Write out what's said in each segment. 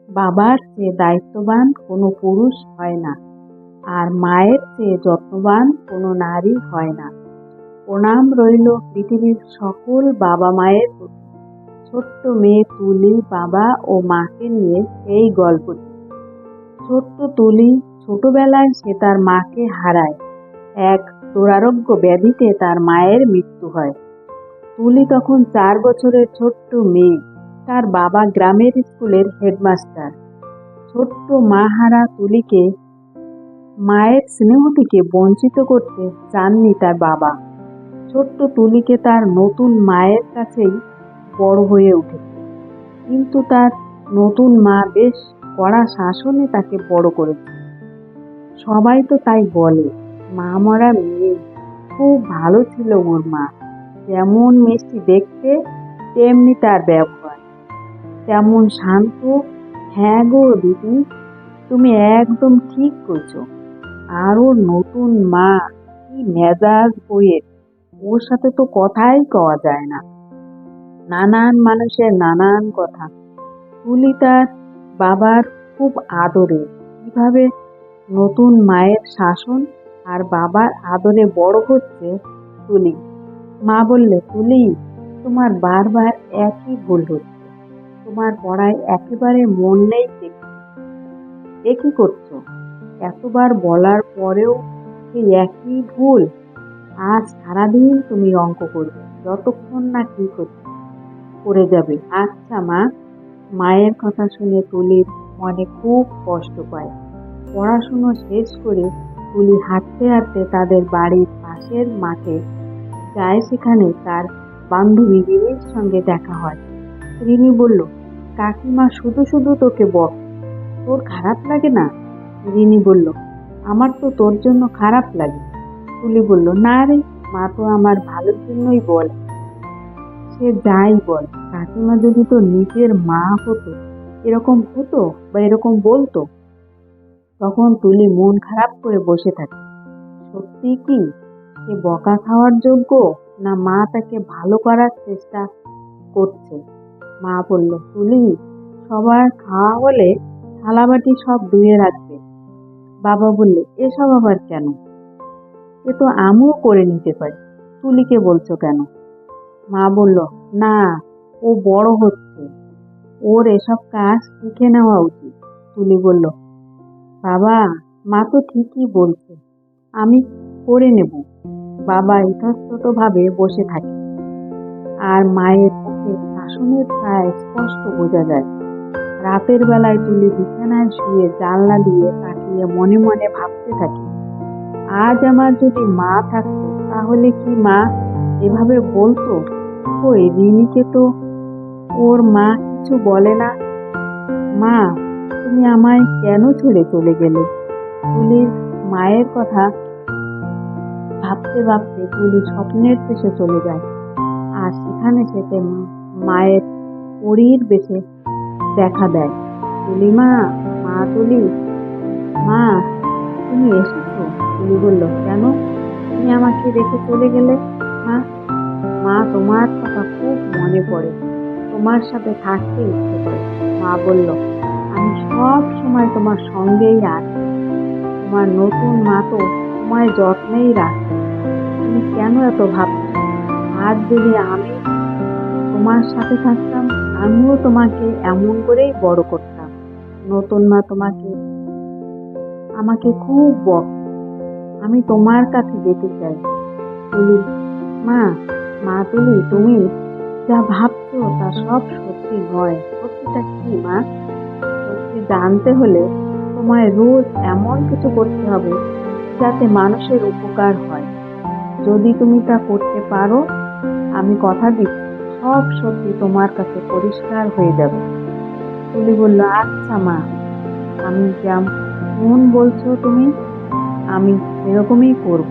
বাবার চেয়ে দায়িত্ববান কোনো পুরুষ হয় না, আর মায়ের চেয়ে যত্নবান কোনো নারী হয় না। প্রণাম রইল পৃথিবীর সকল বাবা মায়ের প্রতি। ছোট্ট মেয়ে তুলি বাবা ও মাকে নিয়ে এই গল্পটি। ছোট্ট তুলি ছোটবেলায় সে তার মাকে হারায়। এক দুরারোগ্য ব্যাধিতে তার মায়ের মৃত্যু হয়। তুলি তখন 4 বছরের ছোট্ট মেয়ে। তার বাবা গ্রামের স্কুলের হেডমাস্টার। ছোট্ট মা হারা তুলিকে মায়ের স্নেহ থেকে বঞ্চিত করতে চাননি তার বাবা। ছোট্ট তুলিকে তার নতুন মায়ের কাছেই বড় হয়ে উঠেছে, কিন্তু তার নতুন মা বেশ কড়া শাসনে তাকে বড় করেছে। সবাই তো তাই বলে, মা মরা মেয়ে, খুব ভালো ছিল ওর মা, যেমন মিষ্টি দেখতে তেমনি তার ব্যবহার, তেমন শান্ত। হ্যাঁ গো দিদি, তুমি একদম ঠিক কইছো। আর ওর নতুন মা কি মেজাজ বইয়ের, ওর সাথে তো কথাই কওয়া যায় না, নানান মানুষের নানান কথা। তুলি তার বাবার খুব আদরে। কিভাবে নতুন মায়ের শাসন আর বাবার আদরে বড় হচ্ছে তুলি। মা বললে, তুলি, তোমার বারবার একই ভুল হচ্ছে, তোমার পড়ায় একেবারে মন নেই দেখছি। এ কি করছো? এতবার বলার পরেও সেই একই ভুল। আজ সারাদিন তুমি অঙ্ক করবে, যতক্ষণ না ঠিক হচ্ছে করে যাবে। আচ্ছা মা। মায়ের কথা শুনে তুলির মনে খুব কষ্ট পায়। পড়াশুনো শেষ করে তুলি হাঁটতে হাঁটতে তাদের বাড়ির পাশের মাঠে যায়। সেখানে তার বান্ধবী রিনির সঙ্গে দেখা হয়। রিনি বলল, কাকিমা শুধু শুধু তোকে বকে, তোর খারাপ লাগে না? রিনি বলল, আমার তো তোর জন্য খারাপ লাগে। তুলি বলল, না রে, মা তো আমার ভালোর জন্যই বলে। সে যাই বল, কাকিমা যদি তো নিজের মা হতো, এরকম হতো বা এরকম বলতো? তখন তুলি মন খারাপ করে বসে থাকে। সত্যি কি সে বকা খাওয়ার যোগ্য, না মা তাকে ভালো করার চেষ্টা করছে? মা বলল, তুলি, সবার খাওয়া হলে থালাবাটি সব ধুয়ে রাখবে। বাবা বললে, এসব আবার কেন? এ তো আমিও করে নিতে পারি, তুলিকে বলছো কেন? মা বলল, না, ও বড় হচ্ছে, ওর এসব কাজ শিখে নেওয়া উচিত। তুলি বলল, বাবা, মা তো ঠিকই বলছে, আমি করে নেব। বাবা ইতস্তত ভাবে বসে থাকে, আর মায়ের মুখে শাসনের ছায়া স্পষ্ট বোঝা যায়। রাতের বেলায় তুলি বিছানায় শুয়ে জানলা দিয়ে তাকিয়ে মনে মনে ভাবতে থাকে, আজ আমার যদি মা থাকতো তাহলে কি মা এভাবে বলতো? কই, রিনিকে তো ওর মা কিছু বলে না। মা, তুমি আমায় কেন ছেড়ে চলে গেলে? তুলির মায়ের কথা ভাবতে ভাবতে তুলি স্বপ্নের দেশে চলে যায়। আর সেখানে সেতে মায়ের পরীর বেশে দেখা দেয়। তুলি মা, মা তুলি, মা, তুমি এসেছো? তুলি বলল, কেন, তুমি আমাকে রেখে চলে গেলে? মা, মা, তোমার কথা খুব মনে পড়ে, তোমার সাথে থাকতে ইচ্ছে করে। মা বলল, আমি সব সময় তোমার সঙ্গেই আছি। তোমার নতুন মা তো তোমায় যত্নেই রাখে। তুমি কেন এত ভাবছো? আজ যদি আমি তোমার সাথে থাকতাম, আমিও তোমাকে এমন করেই বড় করতাম। নতুন মা আমাকে খুব বকে, আমি তোমার কাছে যেতে চাই। তুলি, মা, মা তুলি, তুমি যা ভাবছো তা সব সত্যি নয়। সত্যিটা কি মা? সত্যি জানতে হলে তোমায় রোজ এমন কিছু করতে হবে যাতে মানুষের উপকার হয়। যদি তুমি তা করতে পারো, আমি কথা দিচ্ছি সব সত্যি তোমার কাছে পরিষ্কার হয়ে যাবে। তুলি বলল, আচ্ছা মা, আমি যেমন বলছো তুমি, আমি এরকমই করব।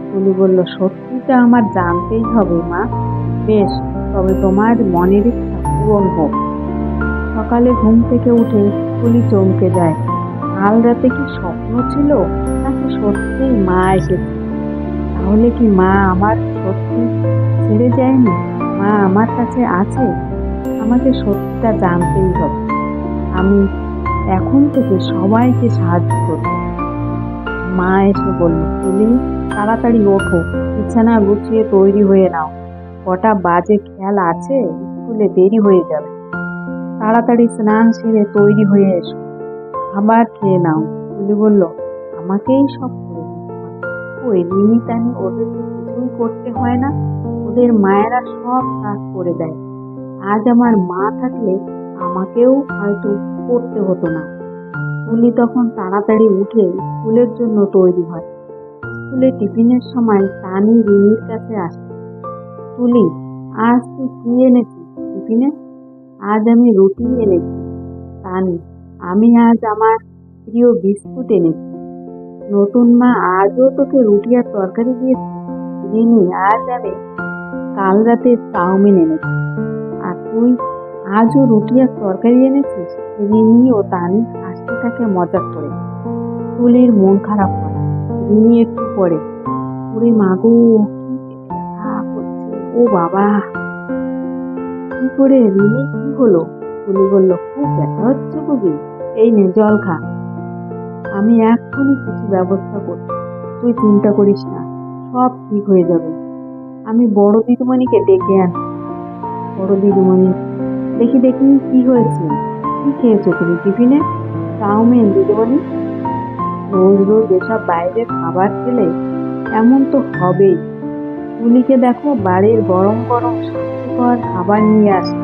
তুলি বলল, সত্যিটা আমার জানতেই হবে মা। বেশ, তবে তোমার মনের ইচ্ছা পূরণ হোক। সকালে ঘুম থেকে উঠে তুলি চমকে যায়। কাল রাতে কি স্বপ্ন ছিল, নাকি সত্যিই মা এসেছে? তাহলে কি মা আমার সত্যি ছেড়ে যায়নি? মা আমার কাছে আছে। আমাকে সত্যিটা জানতেই হবে। আমি এখন থেকে সবাইকে সাহায্য করব। মা এসে বলল, তুলি তাড়াতাড়ি ওঠো, বিছানা গুছিয়ে তৈরি হয়ে নাও, কটা বাজে খেয়াল আছে, স্কুলে দেরি হয়ে যাবে। তাড়াতাড়ি স্নান সেরে তৈরি হয়ে এসো, খাবার খেয়ে নাও। তুলি বলল, আমাকেই সব করে দিতে হয়? ওই রিমি টানি ওদেরকে কিছুই করতে হয় না, ওদের মায়েরা সব কাজ করে দেয়। আজ আমার মা থাকলে আমাকেও হয়তো করতে হতো না। তুলি তখন তাড়াতাড়ি উঠে স্কুলের জন্য তৈরি হয়। স্কুলে টিফিনের সময় তানি রিমির কাছে আসে। তুলি, আজ তুই কি এনেছিস টিফিনে? আজ আমি রুটি এনেছি। তানি, আমি আজ আমার প্রিয় বিস্কুট এনেছি। নতুন মা আজও তোকে রুটি আর তরকারি দিয়েছে। রিমি, আজ আমি কাল রাতে চাউমিন এনেছি। আর তুই আজও রুটি আর তরকারি এনেছিস। রিমি ও তানি হাসতে থাকে মজা করে। তুলির মন খারাপ হয়। রিমি একটু পরে, ওরে মাগো, কি পেটে ব্যথা করছে, ও বাবা। কি করে রিমি, কি হলো? তুলি বলল, খুব ব্যথা হচ্ছে বুঝি, এই নে জল খা, আমি এক্ষুনি কিছু ব্যবস্থা করছি, তুই চিন্তা করিস না, সব ঠিক হয়ে যাবে। আমি বড় দিদিমণিকে ডেকে আন। বড় দিদিমণি, দেখি দেখি কি হয়েছে, কি খেয়েছো তুমি টিফিনে? চাউমিন দিদিমণি। রোজ রোজ এসব বাইরের খাবার খেলে এমন তো হবেই। তুলিকে দেখো, বাড়ির গরম গরম স্বাস্থ্যকর খাবার নিয়ে আসে।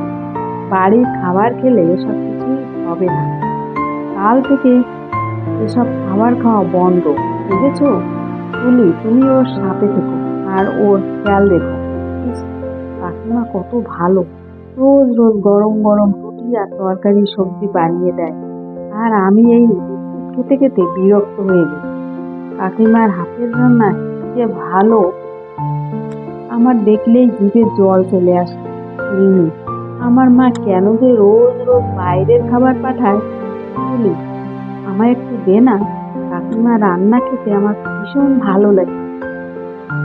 বাড়ির খাবার খেলে এসব কিছুই হবে না। কাল থেকে এসব খাবার খাওয়া বন্ধ, বুঝেছো? তুলি, তুমি ওর সাথে থেকো আর ওর খেয়াল রেখো। ইস, কাকিমা কত ভালো, রোজ রোজ গরম গরম রুটি আর তরকারি সবজি বানিয়ে দেয়, আর আমি এই বিস্কুট খেতে খেতে বিরক্ত হয়ে গেছি। কাকিমার হাতের রান্না কি যে ভালো, আমার দেখলেই জিভে জল চলে আসে। রিমি, আমার মা কেন যে রোজ রোজ বাইরের খাবার পাঠায়? তুলি, আমায় একটু দে না, কাকিমা রান্না খেতে আমার ভীষণ ভালো লাগে।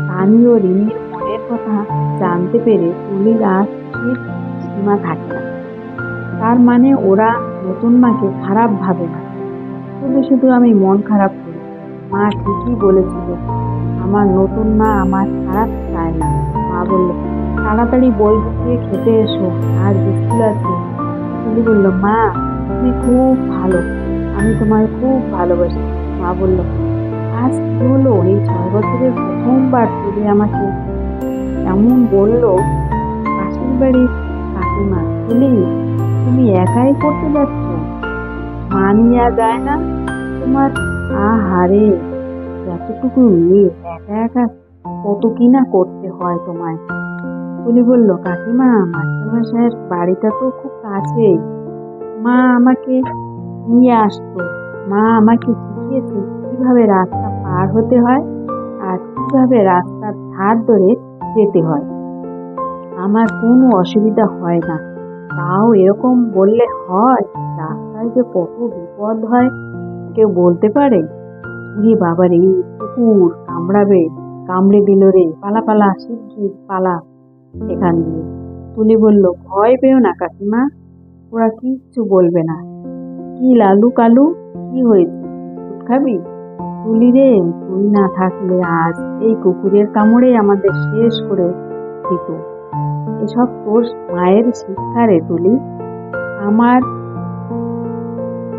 তানি ও রিমির মনের কথা জানতে পেরে তুলির আর খুশির সীমা থাকে না। তার মানে ওরা নতুন মাকে খারাপ ভাবে না, শুধু শুধু আমি মন খারাপ করি। মা ঠিকই বলেছিল, আমার নতুন মা আমার খারাপ চায় না। মা বলল, তাড়াতাড়ি বই গুছিয়ে খেতে এসো, আর স্কুল আছে। তুলি বলল, মা তুমি খুব ভালো, আমি তোমায় খুব ভালোবাসি। মা বলল, আজ কি হলো, এই 6 বছরের প্রথমবার তুলি আমাকে এমন বলল। পাশের বাড়ির কাকিমা, তুলি তুমি একাই করতে যাচ্ছ, মানিয়া যায় না তোমার? আহারে, এতটুকু মেয়ে একা একা কত কি না করতে হয় তোমায়। তুলি বলল, কাকিমা মাস্টারমশাইয়ের বাড়িটা তো খুব কাছেই, মা আমাকে নিয়ে আসতো, মা আমাকে শিখিয়েছে কিভাবে রাস্তা পার হতে হয় আর কিভাবে রাস্তার ধার ধরে যেতে হয়। আমার কোনো অসুবিধা হয় না। তাও এরকম বললে হয়, রাস্তায় যে কত বিপদ হয় কেউ বলতে পারে? রে বাবা রে, কুকুর কামড়াবে, কামড়ে দিল রে, পালা পালা, শিগগির পালা এখান দিয়ে। তুলি বলল, ভয় পেও না কাকিমা, ওরা কিচ্ছু বলবে না। কি লালু কালু, কি হয়েছে, বিস্কুট খাবি? তুলি রে, তুই না থাকলে আজ এই কুকুরের কামড়ে আমাদের শেষ করে দিত। এসব তোর মায়ের শিক্ষা রে তুলি। আমার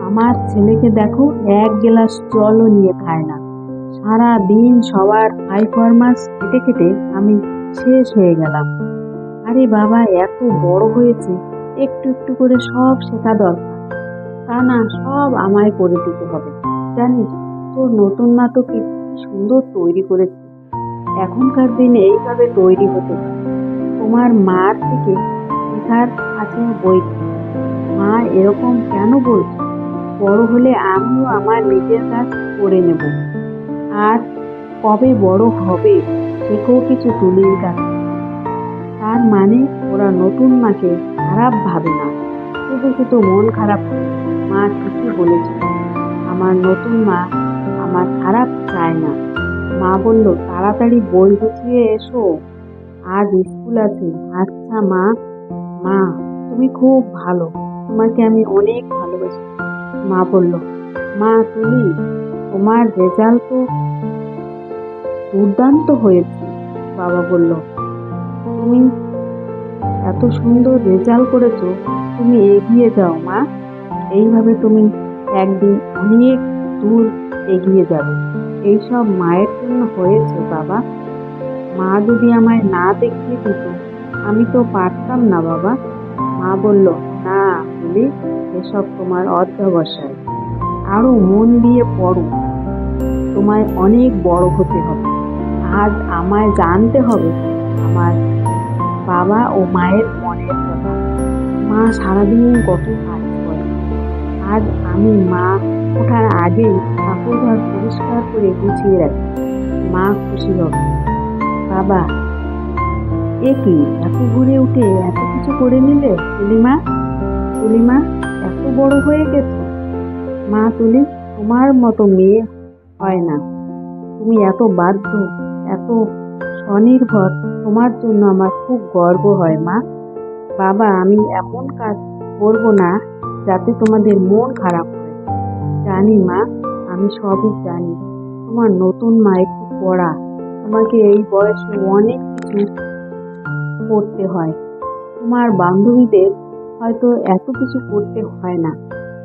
আমার ছেলেকে দেখো, এক গ্লাস জলও নিয়ে খায় না। সারা দিন সবার হাই ফরমাস খেটে খেটে আমি শেষ হয়ে গেলাম। আরে বাবা, এত বড় হয়েছে, একটু একটু করে সব শেখা দরকার, তা না সব আমায় করে দিতে হবে। জানিস, তোর নতুন মা তোকে কি সুন্দর তৈরি করেছে। এখনকার দিনে এইভাবে তৈরি হতে হয়। তোমার মার থেকে শেখার আছে বই থেকে। মা এরকম কেন বলছো? বড় হলে আমিও আমার নিজের কাজ করে নেব। আর কবে বড় হবে, শেখো কিছু তুলির কাছে। তার মানে ওরা নতুন মাকে খারাপ ভাবে না, শুধু শুধু মন খারাপ করে। মা ঠিকই বলেছিল, আমার নতুন মা আমার খারাপ চায় না। মা বলল, তাড়াতাড়ি বই গুছিয়ে এসো, আজ স্কুল আছে। আচ্ছা মা। মা তুমি খুব ভালো, তোমাকে আমি অনেক ভালোবাসি। মা বলল, মা তুলি, তোমার রেজাল্ট তো দুর্দান্ত হয়েছে। বাবা বলল, তুমি এত সুন্দর রেজাল্ট করেছো, তুমি এগিয়ে যাও মা। এইভাবে তুমি একদিন অনেক দূর এগিয়ে যাবে। এইসব মায়ের জন্য হয়েছে বাবা। মা যদি আমায় না দেখিয়ে দিত, আমি তো পারতাম না বাবা। মা বলল, না তুলি, এসব তোমার অধ্যবসায়। আরো মন দিয়ে পড়ো, তোমায় অনেক বড় হতে হবে। আজ আমায় জানতে হবে আমার বাবা ও মায়ের মনের কথা। মা সারাদিন কত কাজ করে। আজ আমি মা ওঠার আগেই ঠাকুর ঘর পরিষ্কার করে গুছিয়ে রাখি। মা খুশি হবে। বাবা, এ কি, এত ঘুরে উঠে এত কিছু করে নিলে তুলিমা? তুলিমা এত বড় হয়ে গেছে। মা তুলি, তোমার মতো মেয়ে হয় না। তুমি এত বাধ্য, এত স্বনির্ভর। তোমার জন্য আমার খুব গর্ব হয় মা। বাবা, আমি এমন কাজ করব না যাতে তোমাদের মন খারাপ হয়। জানি মা, আমি সবই জানি। তোমার নতুন মা একটু পড়া, তোমাকে এই বয়সে অনেক কিছু করতে হয়। তোমার বান্ধবীদের হয়তো এত কিছু করতে হয় না।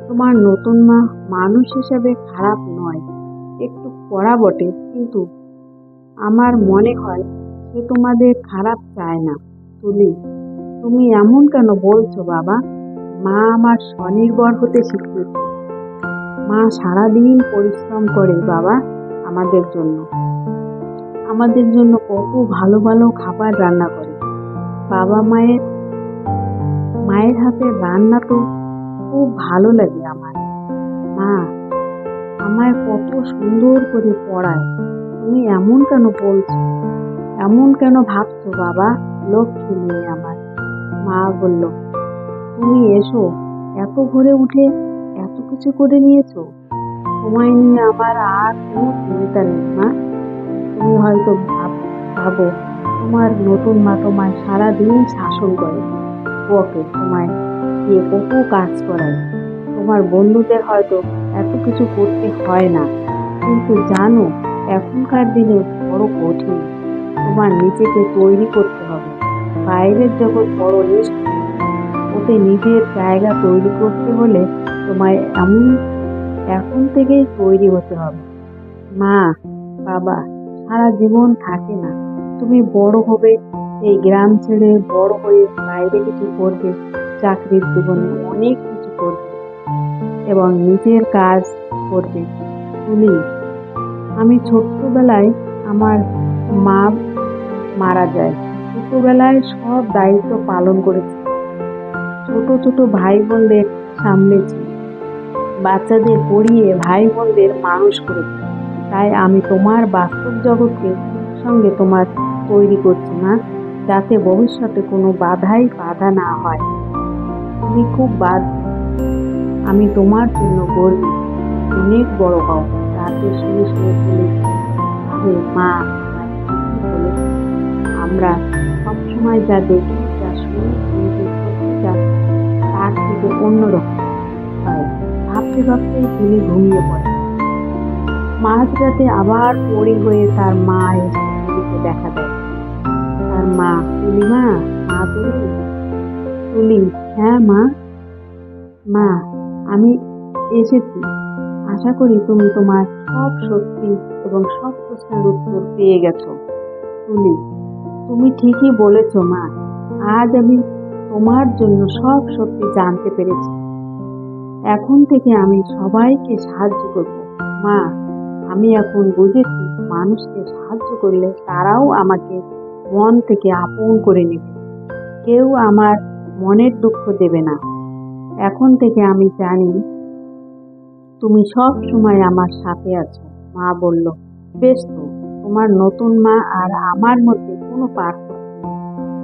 তোমার নতুন মা মানুষ হিসেবে খারাপ নয়, একটু কড়া বটে, কিন্তু আমার মনে হয় সে তোমাদের খারাপ চায় না। তুলি, তুমি এমন কেন বলছো বাবা? মা আমার স্বনির্ভর হতে শিখিয়েছে। মা সারাদিন পরিশ্রম করে বাবা আমাদের জন্য। আমাদের জন্য কত ভালো ভালো খাবার রান্না করে। বাবা মায়ের মায়ের হাতের রান্না তো খুব ভালো লাগে আমার। মা আমায় কত সুন্দর করে পড়ায়। তুমি এমন কেন বলছো, এমন কেন ভাবছো বাবা? লক্ষ্মী মেয়ে আমার। মা বলল, তুমি এসো, এত ভোরে উঠে এত কিছু করে নিয়েছো। তোমায় নিয়ে আমার আর কোনো চিন্তা নেই মা। তুমি হয়তো ভাবো তোমার নতুন মা তোমায় সারাদিন শাসন করে, বকে, তোমায় দিয়ে কত কাজ করায়। তোমার বন্ধুদের হয়তো এত কিছু করতে হয় না, কিন্তু জানো এখনকার দিনে বড় কঠিন। তোমার নিজেকে তৈরি করতে হবে। বাইরের জগৎ বড় নিষ্ঠুর, ওতে নিজের জায়গা তৈরি করতে হলে তোমায় এখন থেকেই তৈরি হতে হবে। মা, বাবা সারা জীবন থাকে না। তুমি বড় হবে, এই গ্রাম ছেড়ে বড় হয়ে বাইরে কিছু করবে, চাকরির জীবনে অনেক কিছু করবে এবং নিজের কাজ করবে। তুলি, আমি ছোট্টবেলায় আমার মা মারা যায়। ছোটবেলায় সব দায়িত্ব পালন করেছি, ছোট ছোট ভাই বোনদের সামলেছি, বাচ্চাদের পড়িয়ে ভাই বোনদের মানুষ করেছি। তাই আমি তোমার বাস্তব জগৎকে সঙ্গে তোমার তৈরি করছি না, যাতে ভবিষ্যতে কোনো বাধা না হয়। তুমি খুব বাধ্য, আমি তোমার জন্য গর্বিত। অনেক বড় হও। রাতে শুয়ে শুয়ে বলেছি, আরে মা আমায় ঠিকই বলেছে। আমরা সবসময় যা দেখি, যা শুনি, কিন্তু সত্যিটা তার থেকে অন্যরকম হয়। ভাবতে ভাবতেই তিনি ঘুমিয়ে পড়েন। মাঝরাতে আবার পড়ি হয়ে তার মা এসে তুলিকে দেখা দেয়। তার মা, তুলি মা, মা তুলি। তুলি, হ্যাঁ মা। মা, আমি এসেছি। আশা করি তুমি তোমার সব সত্যি এবং সব প্রশ্নের উত্তর পেয়ে গেছো। তুলি, তুমি ঠিকই বলেছ মা। আজ আমি তোমার জন্য সব সত্যি জানতে পেরেছি। এখন থেকে আমি সবাইকে সাহায্য করব। মা, আমি এখন বুঝেছি মানুষকে সাহায্য করলে তারাও আমাকে মন থেকে আপন করে নেবে। কেউ আমার মনের দুঃখ দেবে না। এখন থেকে আমি জানি তুমি সব সময় আমার সাথে আছো। মা বলল, বেশ তো, তোমার নতুন মা আর আমার মধ্যে কোনো পার্থক্য নেই।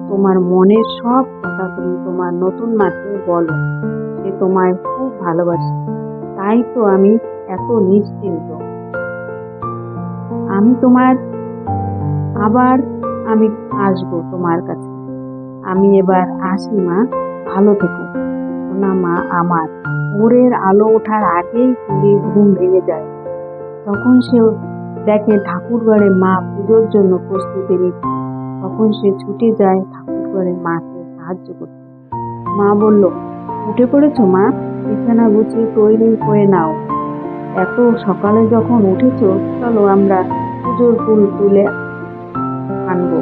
তোমার মনের সব কথা তুমি তোমার নতুন মাকে বলো। সে তোমায় খুব ভালোবাসে। তাই তো আমি এত নিশ্চিন্ত। আমি তোমার আবার আমি আসবো তোমার কাছে। আমি এবার আসি মা, ভালো থেকো। সোনা মা আমার। ভোরের আলো ওঠার আগেই তুলির ঘুম ভেঙে যায়। তখন সে দেখে ঠাকুরঘরে মা পুজোর জন্য প্রস্তুতি নিচ্ছে। তখন সে ছুটে যায় ঠাকুরঘরে মাকে সাহায্য করতে। মা বলল, উঠে পড়েছো মা? বিছানা গুছিয়ে তৈরি হয়ে নাও। এত সকালে যখন উঠেছো, চলো আমরা পুজোর ফুল তুলে আনবো।